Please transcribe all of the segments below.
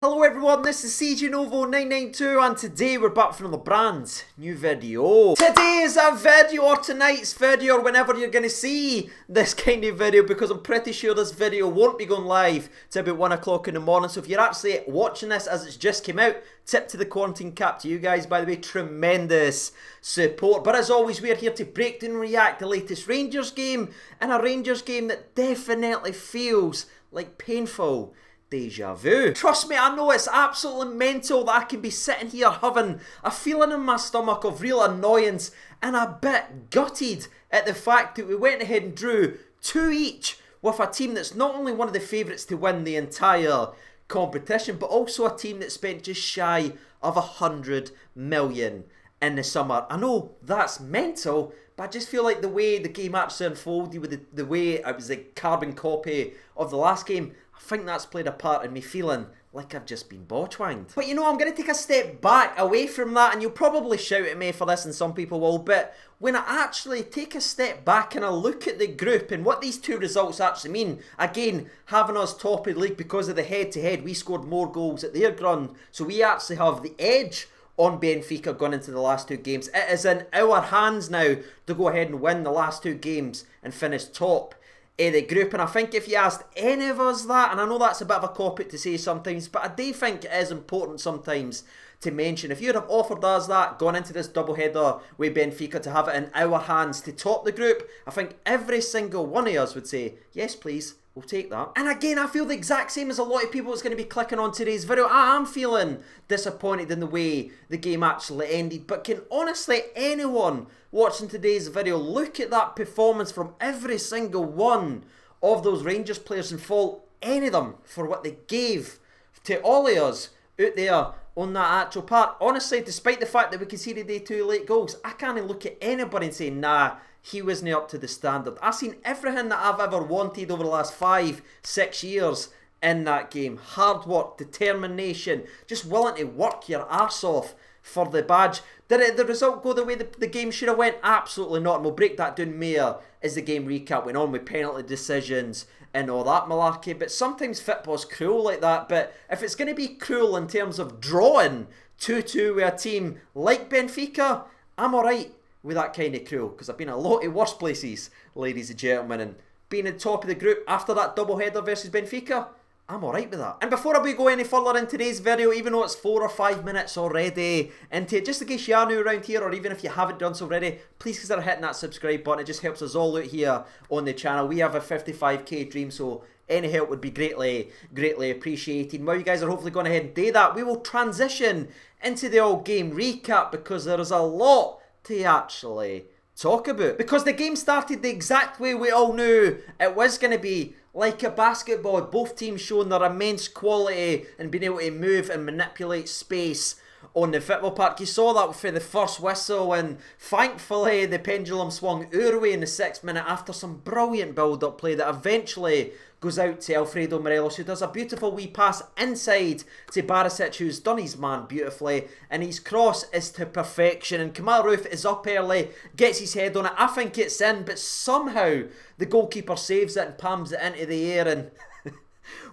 Hello everyone, this is CJNovo992 and today we're back for another brand new video. Today's a video, or tonight's video, or whenever you're going to see this kind of video, because I'm pretty sure this video won't be going live till about 1 o'clock in the morning. So if you're actually watching this as it's just came out, tip to the quarantine cap to you guys, by the way, tremendous support. But as always, we're here to break down and react to the latest Rangers game, and a Rangers game that definitely feels like painful deja vu. Trust me, I know it's absolutely mental that I can be sitting here having a feeling in my stomach of real annoyance and a bit gutted at the fact that we went ahead and drew 2 each with a team that's not only one of the favourites to win the entire competition, but also a team that spent just shy of 100 million in the summer. I know that's mental, but I just feel like the way the game actually unfolded, with the way it was a carbon copy of the last game, I think that's played a part in me feeling like I've just been botch-wanged. But you know, I'm going to take a step back away from that, and you'll probably shout at me for this, and some people will, but when I actually take a step back and I look at the group and what these 2 results actually mean, again, having us top of the league because of the head-to-head, we scored more goals at their ground, so we actually have the edge on Benfica going into the last 2 games. It is in our hands now to go ahead and win the last 2 games and finish top of the group. And I think if you asked any of us that, and I know that's a bit of a cop-out to say sometimes, but I do think it is important sometimes to mention, if you'd have offered us that going into this doubleheader with Benfica to have it in our hands to top the group, I think every single one of us would say, yes please, we'll take that. And again, I feel the exact same as a lot of people that's going to be clicking on today's video. I am feeling disappointed in the way the game actually ended, but can honestly anyone watching today's video look at that performance from every single one of those Rangers players and fault any of them for what they gave to all of us out there on that actual part? Honestly, despite the fact that we conceded the 2 late goals, I can't look at anybody and say, nah, he wasn't up to the standard. I've seen everything that I've ever wanted over the last 5-6 years in that game. Hard work, determination, just willing to work your arse off for the badge. Did the result go the way the game should have went? Absolutely not. And we'll break that down more as the game recap went on with penalty decisions and all that malarkey. But sometimes football's cruel like that. But if it's going to be cruel in terms of drawing 2-2 with a team like Benfica, I'm alright with that kind of cruel, because I've been a lot of worse places, ladies and gentlemen, and being in top of the group after that double header versus Benfica, I'm alright with that. And before we go any further in today's video, even though it's 4 or 5 minutes already into it, just in case you are new around here, or even if you haven't done so already, please consider hitting that subscribe button. It just helps us all out here on the channel. We have a 55k dream, so any help would be greatly appreciated. While you guys are hopefully going ahead and do that, we will transition into the all game recap, because there is a lot to actually talk about. Because the game started the exact way we all knew it was going to be, like a basketball. Both teams showing their immense quality and being able to move and manipulate space on the football park. You saw that for the first whistle, and thankfully the pendulum swung our way in the 6th minute after some brilliant build-up play that eventually goes out to Alfredo Morelos, who does a beautiful wee pass inside to Barisic, who's done his man beautifully, and his cross is to perfection, and Kamal Roof is up early, gets his head on it. I think it's in, but somehow the goalkeeper saves it and palms it into the air. And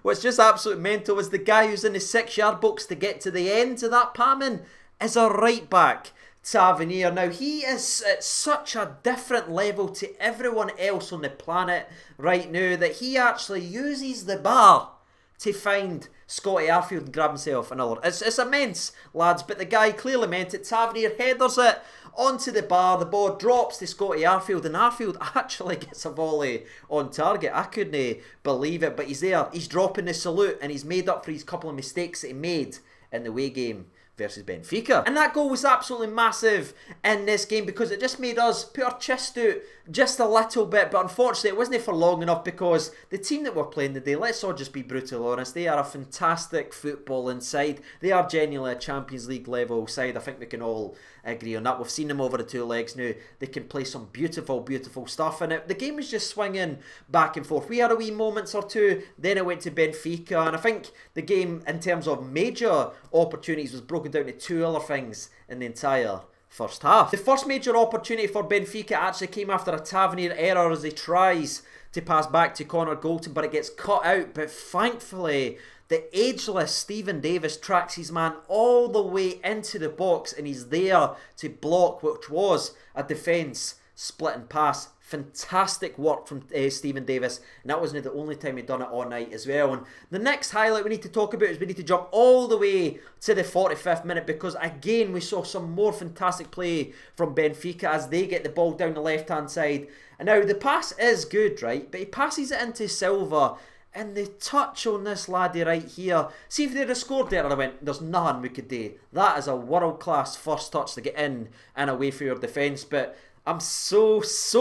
what's just absolute mental is the guy who's in the 6-yard box to get to the end of that palming is a right back, Tavernier. Now, he is at such a different level to everyone else on the planet right now that he actually uses the bar to find Scotty Arfield and grab himself another. It's immense, lads, but the guy clearly meant it. Tavernier headers it onto the bar, the ball drops to Scotty Arfield, and Arfield actually gets a volley on target. I couldn't believe it, but he's there, he's dropping the salute, and he's made up for his couple of mistakes that he made in the away game versus Benfica. And that goal was absolutely massive in this game, because it just made us put our chest out just a little bit. But unfortunately it wasn't for long enough, because the team that we're playing today, let's all just be brutal honest, they are a fantastic footballing side. They are genuinely a Champions League level side. I think we can all agree on that. We've seen them over the 2 legs now. They can play some beautiful stuff in it. The game was just swinging back and forth. We had a wee moments or 2, then it went to Benfica, and I think the game in terms of major opportunities was broken down to 2 other things in the entire first half. The first major opportunity for Benfica actually came after a Tavernier error as he tries to pass back to Connor Golton, but it gets cut out. But thankfully the ageless Stephen Davis tracks his man all the way into the box and he's there to block, which was a defence splitting pass. Fantastic work from Stephen Davis, and that wasn't the only time he'd done it all night as well. And the next highlight we need to talk about is we need to jump all the way to the 45th minute, because again we saw some more fantastic play from Benfica as they get the ball down the left hand side. And now the pass is good, right, but he passes it into Silva, and the touch on this laddie right here, see if they'd have scored there, and I went, there's nothing we could do. That is a world class first touch to get in and away for your defence. But I'm so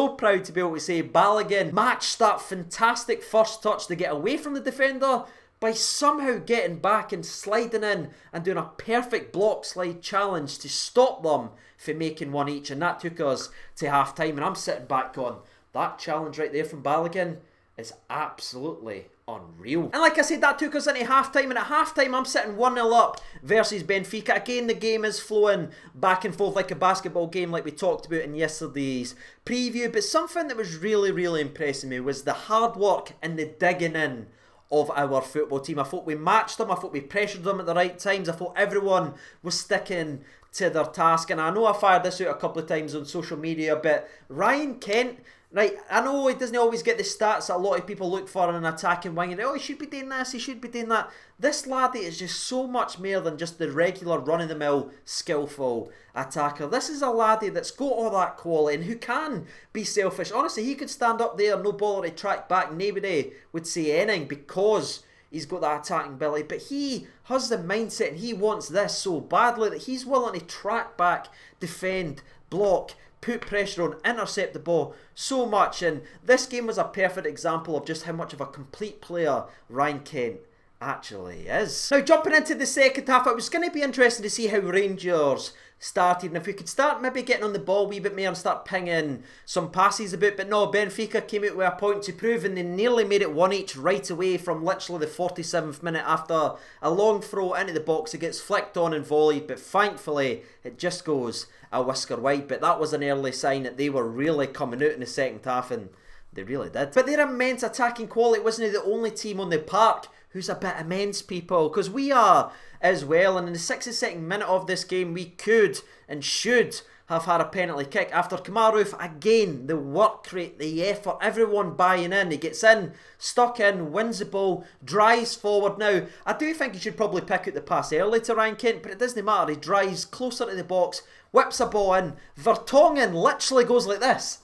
proud to be able to say Balogun matched that fantastic first touch to get away from the defender by somehow getting back and sliding in and doing a perfect block slide challenge to stop them from making one each. And that took us to half time, and I'm sitting back going, that challenge right there from Balogun is absolutely unreal. And like I said, that took us into half-time, and at half-time I'm sitting 1-0 up versus Benfica. Again, the game is flowing back and forth like a basketball game, like we talked about in yesterday's preview. But something that was really impressing me was the hard work and the digging in of our football team. I thought we matched them, I thought we pressured them at the right times, I thought everyone was sticking to their task. And I know I fired this out a couple of times on social media, but Ryan Kent, right, I know he doesn't always get the stats that a lot of people look for in an attacking wing, and oh, he should be doing this, he should be doing that. This laddie is just so much more than just the regular run-of-the-mill skillful attacker. This is a laddie that's got all that quality and who can be selfish. Honestly, he could stand up there, no baller to track back, nobody would say anything because he's got that attacking ability. But he has the mindset and he wants this so badly that he's willing to track back, defend, block, put pressure on, intercept the ball so much. And this game was a perfect example of just how much of a complete player Ryan Kent actually is. Now, jumping into the second half, it was going to be interesting to see how Rangers started, and if we could start maybe getting on the ball a wee bit more and start pinging some passes a bit. But no, Benfica came out with a point to prove, and they nearly made it one each right away from literally the 47th minute after a long throw into the box. It gets flicked on and volleyed, but thankfully it just goes a whisker wide. But that was an early sign that they were really coming out in the second half, and they really did. But their immense attacking quality wasn't the only team on the park who's a bit immense, people, because we are as well. And in the 62nd minute of this game, we could and should have had a penalty kick after Kamarouf, again, the work rate, the effort, everyone buying in. He gets in, stuck in, wins the ball, drives forward. Now, I do think he should probably pick out the pass early to Ryan Kent, but it doesn't matter. He drives closer to the box, whips a ball in. Vertonghen literally goes like this,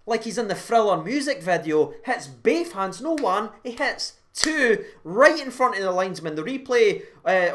like he's in the Thriller music video, hits both hands, no one, he hits two right in front of the linesman. The replay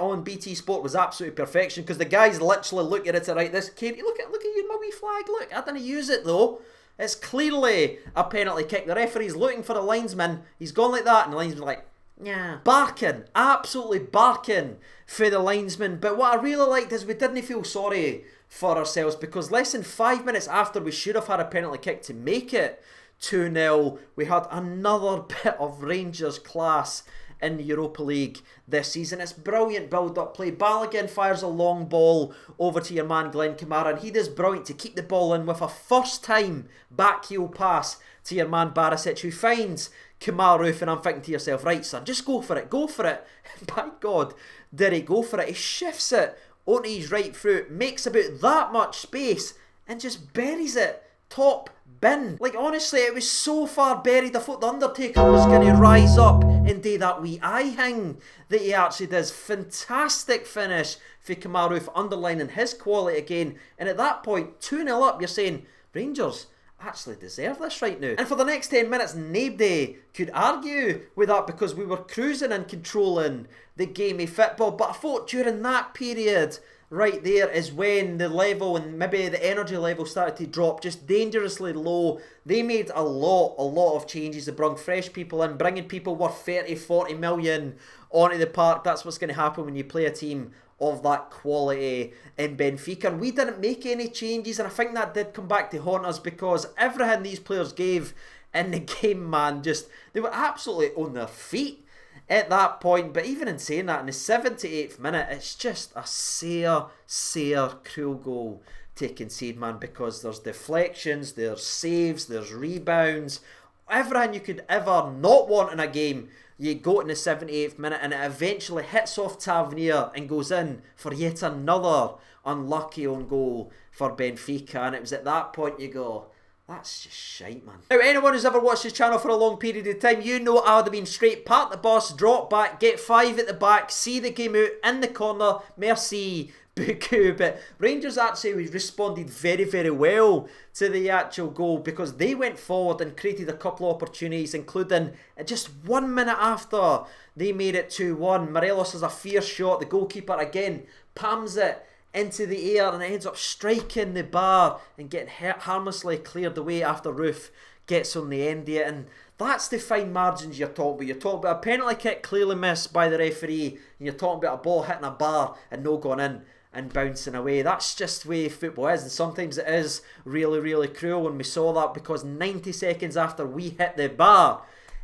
on BT Sport was absolute perfection, because the guys literally look at it to right, this kid, look at you, my wee flag, look, I didn't use it though. It's clearly a penalty kick. The referee's looking for the linesman, he's gone like that, and the linesman's like, yeah, barking, absolutely barking for the linesman. But what I really liked is we didn't feel sorry for ourselves, because less than 5 minutes after we should have had a penalty kick to make it 2-0, we had another bit of Rangers class in the Europa League this season. It's brilliant build-up play. Balogun fires a long ball over to your man Glenn Kamara, and he does brilliant to keep the ball in with a first-time backheel pass to your man Barisic, who finds Kamarouf, and I'm thinking to yourself, right son, just go for it, go for it. By God, did he go for it? He shifts it onto his right foot, makes about that much space, and just buries it top bin. Like, honestly, it was so far buried, I thought the Undertaker was going to rise up and do that wee eye hang that he actually does. Fantastic finish for Kamarouf, underlining his quality again. And at that point, 2-0 up, you're saying, Rangers actually deserve this right now. And for the next 10 minutes, nobody could argue with that, because we were cruising and controlling the game of football. But I thought during that period right there is when the level and maybe the energy level started to drop just dangerously low. They made a lot of changes. They brought fresh people in, bringing people worth 30-40 million onto the park. That's what's going to happen when you play a team of that quality in Benfica. And we didn't make any changes, and I think that did come back to haunt us, because everything these players gave in the game, man, just, they were absolutely on their feet at that point. But even in saying that, in the 78th minute, it's just a sere cruel goal to concede, man, because there's deflections, there's saves, there's rebounds, everything you could ever not want in a game, you go in the 78th minute and it eventually hits off Tavernier and goes in for yet another unlucky own goal for Benfica. And it was at that point you go, that's just shite, man. Now, anyone who's ever watched this channel for a long period of time, you know I would have been straight, park the bus, drop back, get 5 at the back, see the game out in the corner, merci, buku. But Rangers actually responded very, very well to the actual goal because they went forward and created a couple of opportunities, including just 1 minute after they made it 2-1. Morelos has a fierce shot, the goalkeeper again palms it into the air and it ends up striking the bar and getting harmlessly cleared away after Roof gets on the end of it. And that's the fine margins you're talking about. You're talking about a penalty kick clearly missed by the referee, and you're talking about a ball hitting a bar and no going in and bouncing away. That's just the way football is, and sometimes it is really, really cruel. And we saw that because 90 seconds after we hit the bar,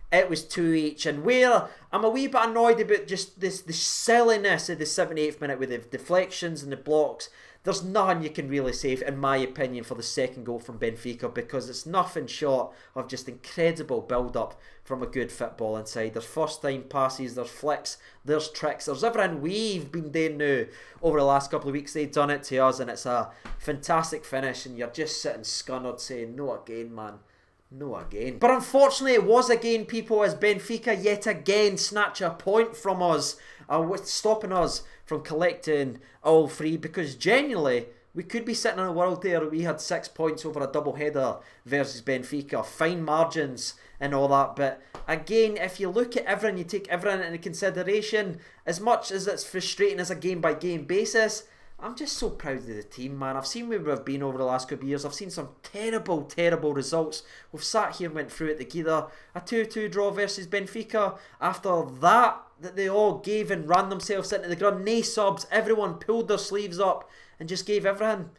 it was 2-each. And where I'm a wee bit annoyed about just the silliness of the 78th minute with the deflections and the blocks, there's nothing you can really say, in my opinion, for the second goal from Benfica, because it's nothing short of just incredible build-up from a good football inside. There's first-time passes, there's flicks, there's tricks, there's everything we've been doing now over the last couple of weeks. They've done it to us, and it's a fantastic finish, and you're just sitting scunnered saying, no again, man. No again. But unfortunately it was again, people, as Benfica yet again snatch a point from us, stopping us from collecting all 3, because genuinely we could be sitting in a world there where we had 6 points over a double header versus Benfica, fine margins and all that. But again, if you look at everything, you take everything into consideration, as much as it's frustrating as a game by game basis, I'm just so proud of the team, man. I've seen where we've been over the last couple of years. I've seen some terrible, terrible results. We've sat here and went through it together. A 2-2 draw versus Benfica. After that they all gave and ran themselves into the ground. No subs. Everyone pulled their sleeves up and just gave everything.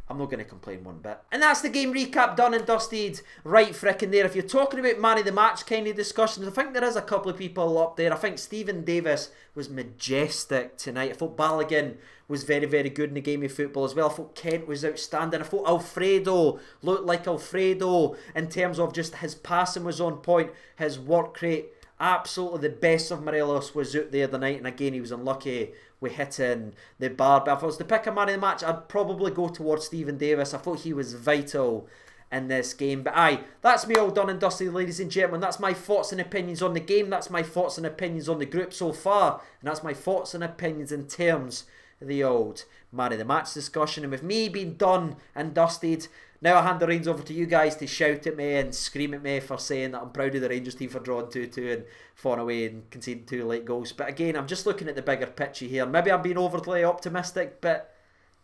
I'm not going to complain one bit. And that's the game recap done and dusted right frickin' there. If you're talking about man of the match kind of discussions, I think there is a couple of people up there. I think Stephen Davis was majestic tonight. I thought Balogun was very, very good in the game of football as well. I thought Kent was outstanding. I thought Alfredo looked like Alfredo in terms of just his passing was on point, his work rate. Absolutely the best of Morelos was out there tonight, and again he was unlucky with hitting the bar. But if I was to pick a man of the match, I'd probably go towards Stephen Davis. I thought he was vital in this game. But aye, that's me all done and dusted, ladies and gentlemen. That's my thoughts and opinions on the game. That's my thoughts and opinions on the group so far, and that's my thoughts and opinions in terms of the old man of the match discussion. And with me being done and dusted, now I hand the reins over to you guys to shout at me and scream at me for saying that I'm proud of the Rangers team for drawing 2-2 and falling away and conceding 2 late goals. But again, I'm just looking at the bigger picture here. Maybe I'm being overly optimistic, but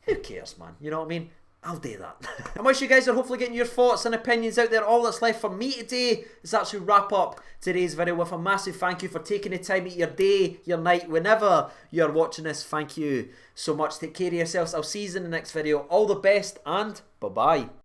who cares, man? You know what I mean? I'll do that. And whilst you guys are hopefully getting your thoughts and opinions out there, all that's left for me today is actually wrap up today's video with a massive thank you for taking the time out of your day, your night, whenever you're watching this. Thank you so much. Take care of yourselves. I'll see you in the next video. All the best and bye-bye.